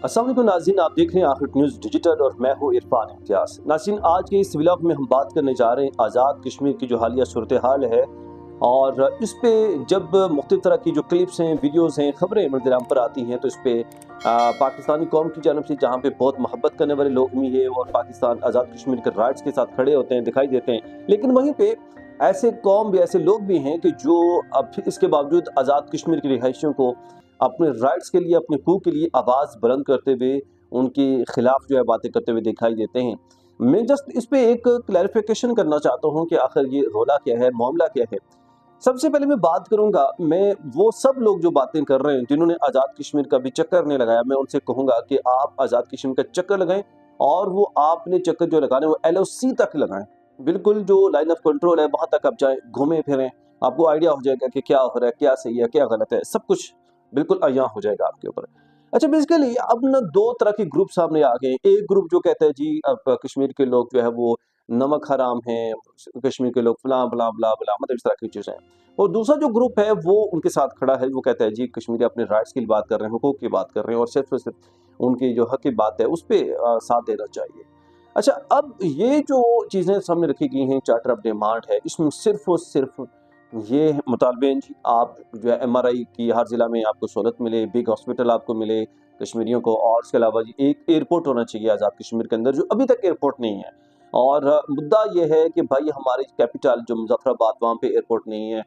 अस्सलाम वालेकुम नाज़रीन, आप देख रहे हैं आखिर न्यूज़ डिजिटल और मैं हूँ इरफान इम्तियाज़। नाज़रीन, आज के इस व्लॉग में हम बात करने जा रहे हैं आज़ाद कश्मीर की जो हालिया सूरत हाल है, और इस पे जब मुख्तलिफ तरह की जो क्लिप्स हैं, वीडियोज़ हैं, खबरें मंज़र-ए-आम पर आती हैं, तो इस पे पाकिस्तानी कौम की जानब से जहाँ पे बहुत मोहब्बत करने वाले लोग भी हैं और पाकिस्तान आज़ाद कश्मीर के राइट्स के साथ खड़े होते हैं, दिखाई देते हैं, लेकिन वहीं पे ऐसे कौम भी, ऐसे लोग भी हैं कि जो अब इसके बावजूद आज़ाद कश्मीर की रिहायशियों को अपने राइट्स के लिए, अपने हकूक़ के लिए आवाज़ बुलंद करते हुए, उनके खिलाफ जो है बातें करते हुए दिखाई देते हैं। मैं जस्ट इस पे एक क्लैरिफिकेशन करना चाहता हूँ कि आखिर ये रोला क्या है, मामला क्या है। सबसे पहले मैं बात करूँगा, मैं वो सब लोग जो बातें कर रहे हैं, जिन्होंने आज़ाद कश्मीर का भी चक्कर नहीं लगाया, मैं उनसे कहूँगा कि आप आज़ाद कश्मीर का चक्कर लगाएँ, और वो आपने चक्कर जो लगाना है वो LOC तक लगाएँ। बिल्कुल जो लाइन ऑफ कंट्रोल है वहाँ तक आप जाएँ, घूमें फिरें, आपको आइडिया हो जाएगा कि क्या हो रहा है, क्या सही है, क्या गलत है, सब कुछ बिल्कुल अय्यां हो जाएगा आपके ऊपर। अच्छा, बेसिकली अब ना दो तरह के ग्रुप सामने आ गए। एक ग्रुप जो कहता है जी अब कश्मीर के लोग जो है वो नमक हराम हैं, कश्मीर के लोग फलां बला बला बला, मतलब इस तरह की चीज़ें हैं। और दूसरा जो ग्रुप है वो उनके साथ खड़ा है, वो कहता है जी कश्मीरी अपने राइट्स की बात कर रहे हैं, हुकूक की बात कर रहे हैं, और सिर्फ उनकी जो हक की बात है उस पे साथ देना चाहिए। अच्छा, अब ये जो चीज़ें सामने रखी गई हैं, चार्टर ऑफ डिमांड है, इसमें सिर्फ और सिर्फ ये मुतालबे हैं जी, आप जो है MRI की हर ज़िला में आपको सहूलत मिले, बिग हॉस्पिटल आपको मिले कश्मीरियों को, और उसके अलावा जी एक एयरपोर्ट होना चाहिए आज़ाद कश्मीर के अंदर, जो अभी तक एयरपोर्ट नहीं है। और मुद्दा ये है कि भाई हमारी कैपिटल जो मुज़फ़्फ़राबाद, वहाँ पे एयरपोर्ट नहीं है,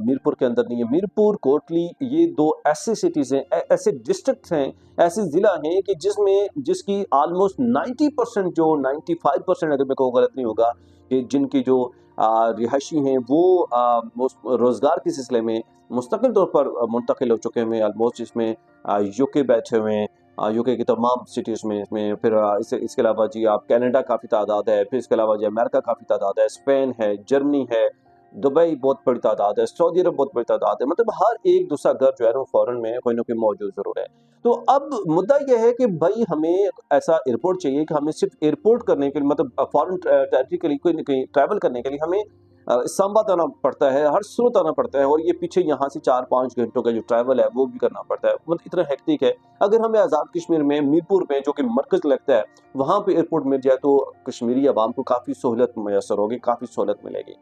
मीरपुर के अंदर नहीं है। मीरपुर, कोटली, ये दो ऐसे सिटीज़ हैं, ऐसे डिस्ट्रिक्ट्स हैं, ऐसे ज़िला हैं कि जिसकी ऑलमोस्ट 90% जो 95%, अगर मेरे को गलत नहीं होगा, कि जिनकी जो रिहायशी हैं वो रोज़गार के सिलसिले में मुस्तकिल तौर पर मुंतकिल हो चुके हैं ऑलमोस्ट, जिसमें UK बैठे हुए हैं, UK की तमाम सिटीज़ में, इसमें फिर इसके अलावा जी आप कनाडा काफ़ी तादाद है, फिर इसके अलावा जी अमेरिका काफ़ी तादाद है, स्पेन है, जर्मनी है, दुबई बहुत बड़ी तादाद है, सऊदी अरब बहुत बड़ी तादाद है, मतलब हर एक दूसरा घर जो है ना वो फॉरेन में कोई ना कोई मौजूद ज़रूर है। तो अब मुद्दा यह है कि भाई हमें ऐसा एयरपोर्ट चाहिए कि हमें सिर्फ एयरपोर्ट करने के लिए, मतलब फॉरेन टेरिटरी के लिए कोई न कहीं ट्रैवल करने के लिए हमें इस्लामाबाद आना पड़ता है, हर सूरत आना पड़ता है, और ये पीछे यहाँ से 4-5 घंटों का जो ट्रैवल है वो भी करना पड़ता है, मतलब इतना हेक्टिक है। अगर हमें आज़ाद कश्मीर में मीरपुर में, जो कि मरकज़ लगता है, वहाँ पे एयरपोर्ट मिल जाए तो कश्मीरी अवाम को काफ़ी सहूलत मैसर होगी, काफ़ी सहूलत मिलेगी।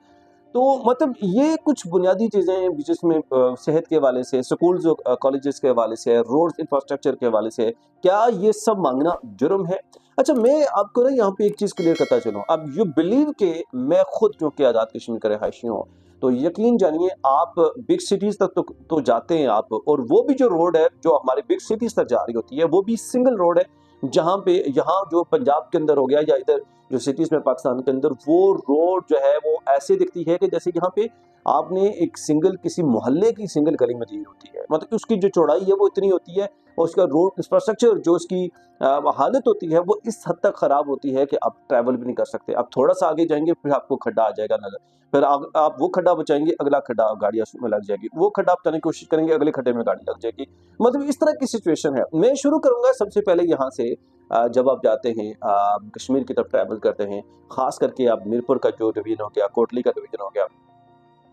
तो मतलब ये कुछ बुनियादी चीज़ें हैं जिसमें सेहत के हवाले से, स्कूल्स और कॉलेजेस के हवाले से, रोड्स इंफ्रास्ट्रक्चर के हवाले से, क्या ये सब मांगना जुर्म है? अच्छा, मैं आपको ना यहाँ पे एक चीज़ क्लियर करता चलूँ। अब यू बिलीव कि मैं खुद क्योंकि आज़ाद कश्मीर का रहायशी हूँ, तो यकीन जानिए आप बिग सिटीज़ तक तो जाते हैं आप, और वो भी जो रोड है जो हमारे बिग सिटीज़ तक जा रही होती है वो भी सिंगल रोड है, जहाँ पे यहाँ जो पंजाब के अंदर हो गया या इधर जो सिटीज़ में पाकिस्तान के अंदर, वो रोड जो है वो ऐसे दिखती है कि जैसे यहाँ पे आपने एक सिंगल किसी मोहल्ले की सिंगल गली में दी होती है, मतलब उसकी जो चौड़ाई है वो इतनी होती है, और उसका रोड इंफ्रास्ट्रक्चर जो उसकी हालत होती है वो इस हद तक ख़राब होती है कि आप ट्रैवल भी नहीं कर सकते। आप थोड़ा सा आगे जाएंगे फिर आपको खड्डा आ जाएगा नज़र, फिर आप वो खड्डा बचाएंगे, अगला खड्डा गाड़ी उसमें लग जाएगी, वो खड्डा आप जाने की कोशिश करेंगे, अगले खड्डे में गाड़ी लग जाएगी, मतलब इस तरह की सिचुएशन है। मैं शुरू करूँगा सबसे पहले यहाँ से, जब आप जाते हैं कश्मीर की तरफ ट्रैवल करते हैं, ख़ास करके आप मीरपुर का जो डिवीज़न हो गया, कोटली का डिवीज़न हो गया,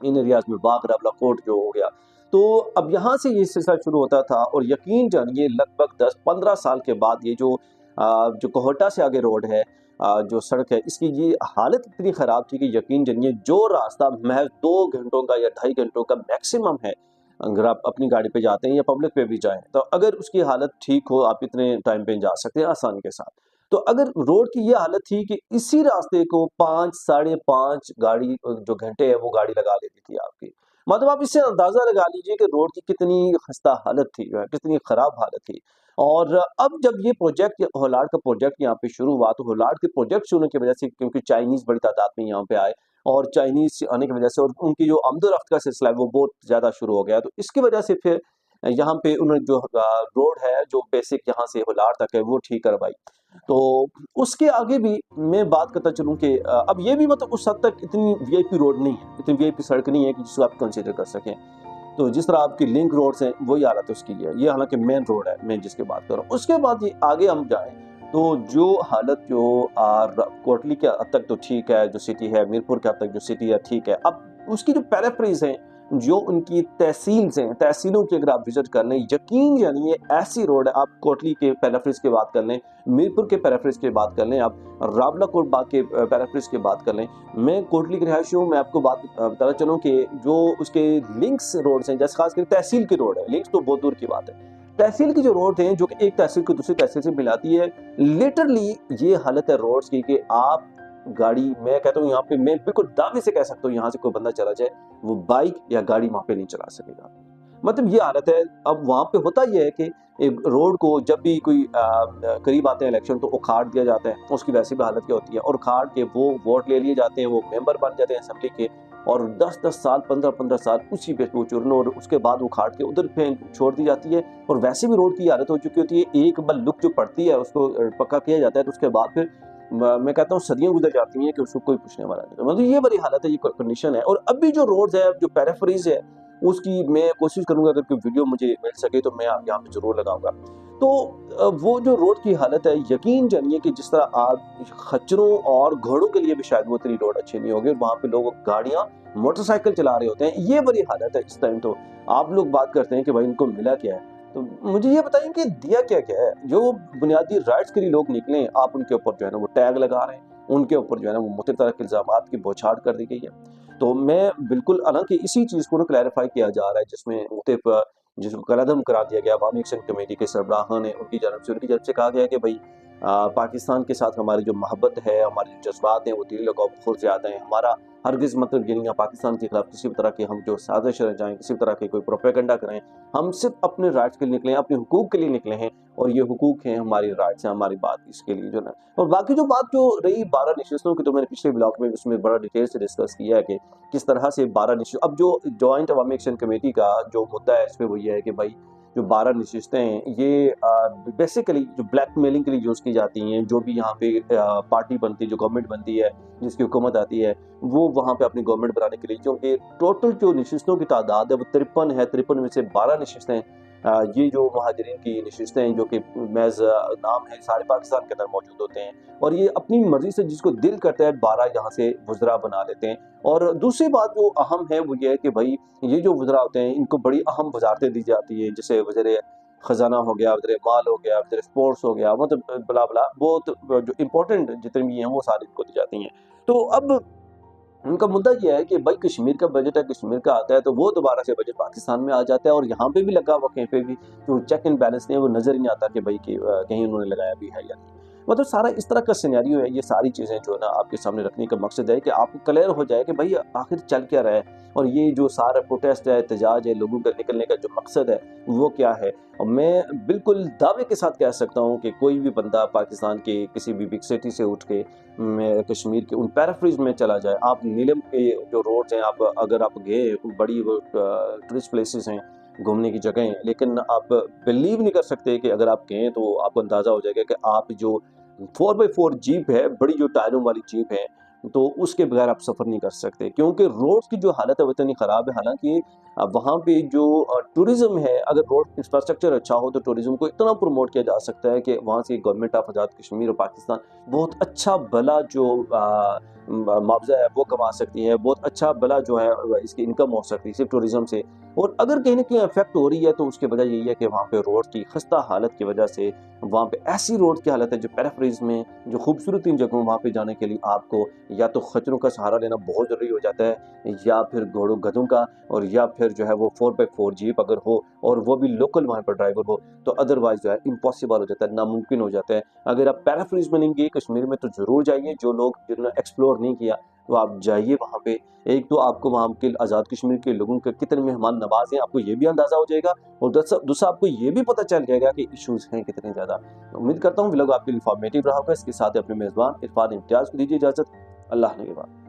इन एरियाज़ में बागरा, बलाकोट जो हो गया, तो अब यहाँ से ये सिलसिला शुरू होता था, और यकीन जानिए लगभग 10-15 साल के बाद ये जो कोहटा से आगे रोड है, जो सड़क है, इसकी ये हालत इतनी ख़राब थी कि यकीन जानिए जो रास्ता महज 2 घंटों का या 2.5 घंटों का मैक्सिमम है, अगर आप अपनी गाड़ी पे जाते हैं या पब्लिक पे भी जाएँ, तो अगर उसकी हालत ठीक हो, आप इतने टाइम पे जा सकते हैं आसानी के साथ। तो अगर रोड की ये हालत थी कि इसी रास्ते को 5 साढ़े 5 गाड़ी जो घंटे है वो गाड़ी लगा लेती थी आपकी। मतलब आप इससे अंदाज़ा लगा लीजिए कि रोड की कितनी खस्ता हालत थी, जो है कितनी ख़राब हालत थी। और अब जब ये प्रोजेक्ट, होलार्ड का प्रोजेक्ट यहाँ पे शुरू हुआ, तो होलार्ड के प्रोजेक्ट शुरू होने की वजह से, क्योंकि चाइनीज़ बड़ी तादाद में यहाँ पे आए, और चाइनीज़ आने की वजह से, और उनकी जो आमदो-रफ्त का सिलसिला है वो बहुत ज़्यादा शुरू हो गया। तो इसकी वजह से फिर यहाँ पे उन्होंने जो रोड है जो बेसिक यहाँ से होलार्ड तक है वो ठीक करवाई। तो उसके आगे भी मैं बात करता चलूँ कि अब ये भी मतलब उस हद तक इतनी VIP रोड नहीं है, इतनी VIP सड़क नहीं है कि जिसको आप कंसीडर कर सकें। तो जिस तरह आपकी लिंक रोड्स हैं वही हालत उसकी है, ये हालांकि मेन रोड है मैं जिसकी बात कर रहा हूँ। उसके बाद ये आगे हम जाएं तो जो हालत जो कोटली के हद तक तो ठीक है, जो सिटी है, मीरपुर के हद तक जो सिटी है ठीक है। अब उसकी जो पैराफ्रीज हैं, جو ان کی تحصیل ہیں، تحصیلوں کی اگر آپ وزٹ کر لیں، یقین جانیے ایسی روڈ ہے، آپ کوٹلی کے پیرافریز کی بات کر لیں، میرپور کے پیرافریز کی بات کر لیں، آپ راولا کوٹ باغ کے پیرافریز کی بات کر لیں. میں کوٹلی کے رہائشی ہوں، میں آپ کو بات بتانا چلوں کہ جو اس کے لنکس روڈز ہیں، جیسے خاص کر تحصیل کی روڈ ہے، لنکس تو بہت دور کی بات ہے، تحصیل کی جو روڈ ہیں جو کہ ایک تحصیل کو دوسری تحصیل سے ملاتی ہے، لٹرلی یہ حالت ہے روڈز کی کہ آپ گاڑی، میں کہتا ہوں یہاں پہ میں بالکل دعوے سے کہہ سکتا ہوں یہاں سے کوئی بندہ چلا جائے وہ بائک یا گاڑی وہاں پہ نہیں چلا سکے گا. مطلب یہ حالت ہے. اب وہاں پہ ہوتا یہ ہے کہ روڈ کو جب بھی کوئی قریب آتے ہیں الیکشن تو اکھاڑ دیا جاتا ہے. اس کی ویسے بھی حالت کیا ہوتی ہے، اور اکھاڑ کے وہ ووٹ لے لیے جاتے ہیں، وہ ممبر بن جاتے ہیں اسمبلی کے، اور 10 سال 15 سال اسی پہ وہ چورن، اور اس کے بعد وہ کھاڑ کے ادھر پہ چھوڑ دی جاتی ہے. اور ویسے بھی روڈ کی حالت ہو چکی ہوتی ہے، ایک بار لک جو پڑتی ہے اس کو پکا کیا جاتا ہے تو اس کے بعد پھر میں کہتا ہوں صدیاں گزر جاتی ہیں کہ اس کو کوئی پوچھنے والا نہیں. مطلب یہ بڑی حالت ہے، یہ کنڈیشن ہے. اور اب بھی جو روڈز ہے، جو پیریفریز ہے، اس کی میں کوشش کروں گا اگر کوئی ویڈیو مجھے مل سکے تو میں یہاں پہ ضرور لگاؤں گا. تو وہ جو روڈ کی حالت ہے، یقین جانیے کہ جس طرح آپ خچروں اور گھوڑوں کے لیے بھی شاید وہ اتنی روڈ اچھی نہیں ہوگی، اور وہاں پہ لوگ گاڑیاں موٹر سائیکل چلا رہے ہوتے ہیں. یہ بڑی حالت ہے اس ٹائم. تو آپ لوگ بات کرتے ہیں کہ بھائی ان کو ملا کیا ہے، تو مجھے یہ بتائیں کہ دیا کیا کیا ہے. جو بنیادی رائٹس کے لیے لوگ نکلے، آپ ان کے اوپر جو ہے نا وہ ٹیگ لگا رہے ہیں، ان کے اوپر جو ہے نا وہ مختلف طرح کے الزامات کی بوچھاڑ کر دی گئی ہے. تو میں بالکل، حالانکہ اسی چیز کو کلیریفائی کیا جا رہا ہے جس میں مختلف جس کو قلعدم کرا دیا گیا عوامی ایکشن کمیٹی کے سربراہان نے، ان کی جانب سے کہا گیا کہ بھائی پاکستان کے ساتھ ہماری جو محبت ہے، ہمارے جو جذبات ہیں وہ دلی لگاؤ بہت زیادہ ہیں. ہمارا ہرگز مطلب یہ نہیں ہے پاکستان کے خلاف کسی بھی طرح کے ہم جو سازش رچائیں، کسی بھی طرح کے کوئی پروپیگنڈا کریں. ہم صرف اپنے رائٹس کے لیے نکلے ہیں، اپنے حقوق کے لیے نکلے ہیں، اور یہ حقوق ہیں، ہماری رائٹس ہیں، ہماری بات اس کے لیے جو نا. اور باقی جو بات جو رہی 12 نشستوں کی، تو میں نے پچھلے بلاگ میں اس میں بڑا ڈیٹیل سے ڈسکس کیا ہے کہ کس طرح سے 12 نشست. اب جو جوائنٹ عوامی ایکشن کمیٹی کا جو مدعا ہے اس پہ وہ یہ ہے کہ بھائی جو 12 نشستیں ہیں یہ بیسیکلی جو بلیک میلنگ کے لیے یوز کی جاتی ہیں. جو بھی یہاں پہ پارٹی بنتی ہے، جو گورنمنٹ بنتی ہے، جس کی حکومت آتی ہے، وہ وہاں پہ اپنی گورنمنٹ بنانے کے لیے، کیونکہ ٹوٹل جو نشستوں کی تعداد ہے وہ 53 ہے. 53 میں سے 12 نشستیں یہ جو مہاجرین کی نشستیں ہیں جو کہ محض نام ہے، سارے پاکستان کے اندر موجود ہوتے ہیں، اور یہ اپنی مرضی سے جس کو دل کرتا ہے 12 یہاں سے وزراء بنا لیتے ہیں. اور دوسری بات جو اہم ہے وہ یہ ہے کہ بھائی یہ جو وزراء ہوتے ہیں ان کو بڑی اہم وزارتیں دی جاتی ہیں، جیسے وزیر خزانہ ہو گیا، وزیر مال ہو گیا، وزیر اسپورٹس ہو گیا، مطلب بلا بلا بہت جو امپورٹنٹ جتنے بھی ہیں وہ ساری ان کو دی جاتی ہیں. تو اب ان کا مدعا یہ ہے کہ بھائی کشمیر کا بجٹ ہے، کشمیر کا آتا ہے تو وہ دوبارہ سے بجٹ پاکستان میں آ جاتا ہے، اور یہاں پہ بھی لگا ہوا کہیں پہ بھی جو چیک اینڈ بیلنس نہیں ہے وہ نظر ہی نہیں آتا کہ بھائی کہیں انہوں نے لگایا بھی ہے یا نہیں. مطلب سارا اس طرح کا سینیریو ہے. یہ ساری چیزیں جو ہے نا آپ کے سامنے رکھنے کا مقصد ہے کہ آپ کو کلیئر ہو جائے کہ بھائی آخر چل کیا رہا ہے، اور یہ جو سارا پروٹیسٹ ہے، احتجاج ہے، لوگوں کا نکلنے کا جو مقصد ہے وہ کیا ہے. اور میں بالکل دعوے کے ساتھ کہہ سکتا ہوں کہ کوئی بھی بندہ پاکستان کے کسی بھی بگ سٹی سے اٹھ کے کشمیر کے ان پیرافریز میں چلا جائے. آپ نیلم کے جو روڈز ہیں، اگر آپ گئے، بڑی وہ ٹورسٹ پلیسز ہیں، گھومنے کی جگہیں ہیں، لیکن آپ بلیو نہیں کر سکتے کہ اگر آپ گئے تو آپ کو اندازہ ہو جائے گا کہ آپ جو 4x4 جیپ ہے، بڑی جو ٹائروں والی جیپ ہے، تو اس کے بغیر آپ سفر نہیں کر سکتے، کیونکہ روڈز کی جو حالت ہے وہ اتنی خراب ہے. حالانکہ وہاں پہ جو ٹورزم ہے، اگر روڈ انفراسٹرکچر اچھا ہو تو ٹورزم کو اتنا پروموٹ کیا جا سکتا ہے کہ وہاں سے گورنمنٹ آف آزاد کشمیر اور پاکستان بہت اچھا بھلا جو معاوضہ ہے وہ کما سکتی ہے، بہت اچھا بھلا جو ہے اس کی انکم ہو سکتی ہے صرف ٹورزم سے. اور اگر کہیں نہ کہیں افیکٹ ہو رہی ہے تو اس کی وجہ یہی ہے کہ وہاں پہ روڈ کی خستہ حالت کی وجہ سے، وہاں پہ ایسی روڈ کی حالت ہے جو پیرافریز میں جو خوبصورت ان جگہوں وہاں پہ جانے کے لیے آپ کو یا تو خچروں کا سہارا لینا بہت ضروری ہو جاتا ہے، یا پھر گھوڑوں گدھوں کا، اور یا پھر جو ہے وہ 4x4 جیپ اگر ہو اور وہ بھی لوکل وہاں پر ڈرائیور ہو تو ادروائز جو ہے امپاسبل ہو جاتا ہے، ناممکن ہو جاتا ہے. اگر آپ پیرافریز میں نہیں گے کشمیر میں تو ضرور جائیے. جو لوگ جنہوں نے ایکسپلور نہیں کیا تو آپ جائیے وہاں پہ. ایک تو آپ کو وہاں کے آزاد کشمیر کے لوگوں کے کتنے مہمان نواز ہیں آپ کو یہ بھی اندازہ ہو جائے گا، اور دوسرا آپ کو یہ بھی پتہ چل جائے گا کہ ایشوز ہیں کتنے زیادہ. امید کرتا ہوں ولاگ آپ کے لیے انفارمیٹیو رہا ہوگا. اس کے ساتھ اپنے میزبان عرفان امتیاز کو دیجیے اجازت. اللہ نے کے بعد.